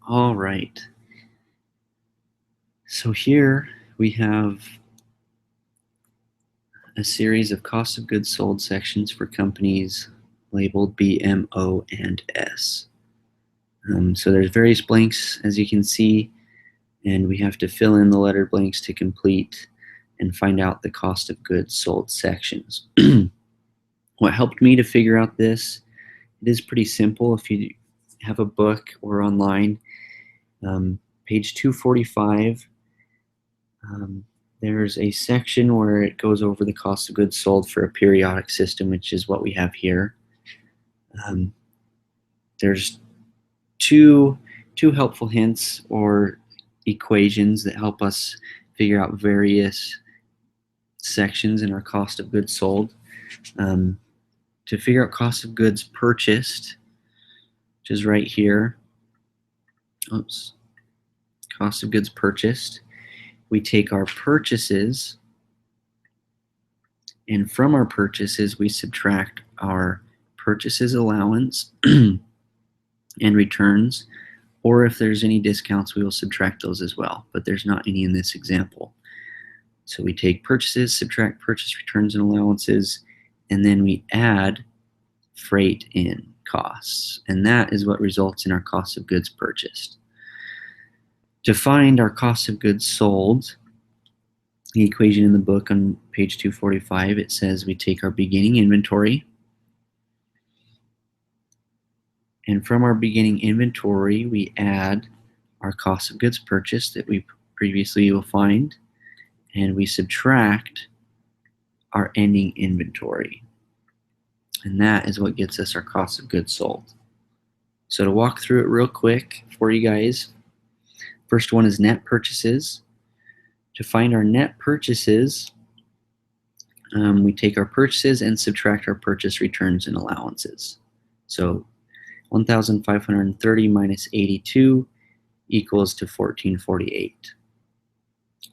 All right. So here we have a series of cost of goods sold sections for companies labeled B, M, O, and S. So there's various blanks, as you can see, and we have to fill in the letter blanks to complete and find out the cost of goods sold sections. What helped me to figure out this, it is pretty simple if you have a book or online. Page 245, there's a section where it goes over the cost of goods sold for a periodic system, which is what we have here. There's two helpful hints or equations that help us figure out various sections in our cost of goods sold. To figure out cost of goods purchased, which is right here, cost of goods purchased, we take our purchases, and from our purchases we subtract our purchases allowance and returns, or if there's any discounts we will subtract those as well, but there's not any in this example. So we take purchases, subtract purchase returns and allowances, and then we add freight in costs, and that is what results in our cost of goods purchased. To find our cost of goods sold, the equation in the book on page 245, it says we take our beginning inventory, and from our beginning inventory we add our cost of goods purchased that we previously will find, and we subtract our ending inventory, and that is what gets us our cost of goods sold. So to walk through it real quick for you guys, first one is net purchases. To find our net purchases, we take our purchases and subtract our purchase returns and allowances. So 1,530 minus 82 equals to 1,448.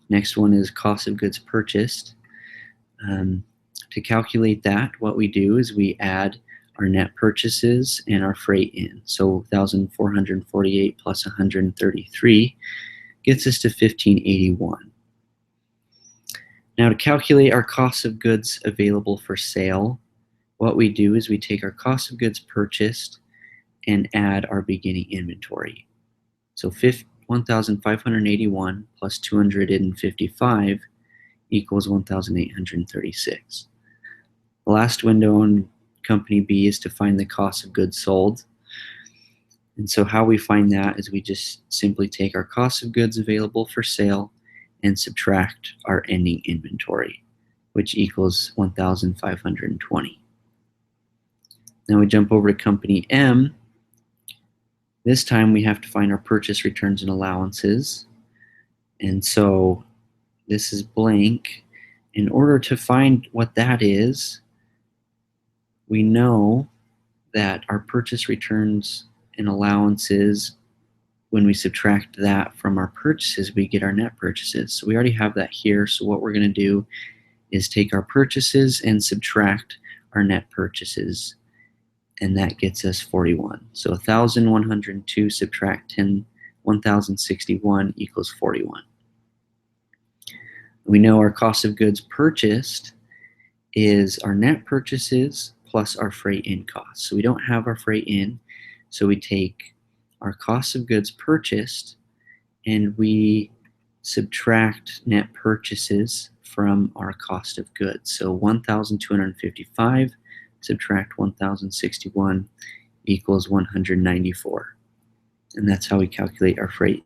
Next one is cost of goods purchased. To calculate that, what we do is we add our net purchases and our freight in. So 1,448 plus 133 gets us to 1,581. Now to calculate our cost of goods available for sale, what we do is we take our cost of goods purchased and add our beginning inventory. So 1,581 plus 255 equals 1,836. The last window on company B is to find the cost of goods sold. And so how we find that is we just simply take our cost of goods available for sale and subtract our ending inventory, which equals 1,520. Now we jump over to company M. This time we have to find our purchase returns and allowances. And so this is blank. In order to find what that is, we know that our purchase returns and allowances, when we subtract that from our purchases, we get our net purchases. So we already have that here. So what we're going to do is take our purchases and subtract our net purchases, and that gets us 41. So 1,102 subtract 1,061 equals 41. We know our cost of goods purchased is our net purchases plus our freight in costs. So we don't have our freight in, so we take our cost of goods purchased and we subtract net purchases from our cost of goods. So 1,255 subtract 1,061 equals 194. And that's how we calculate our freight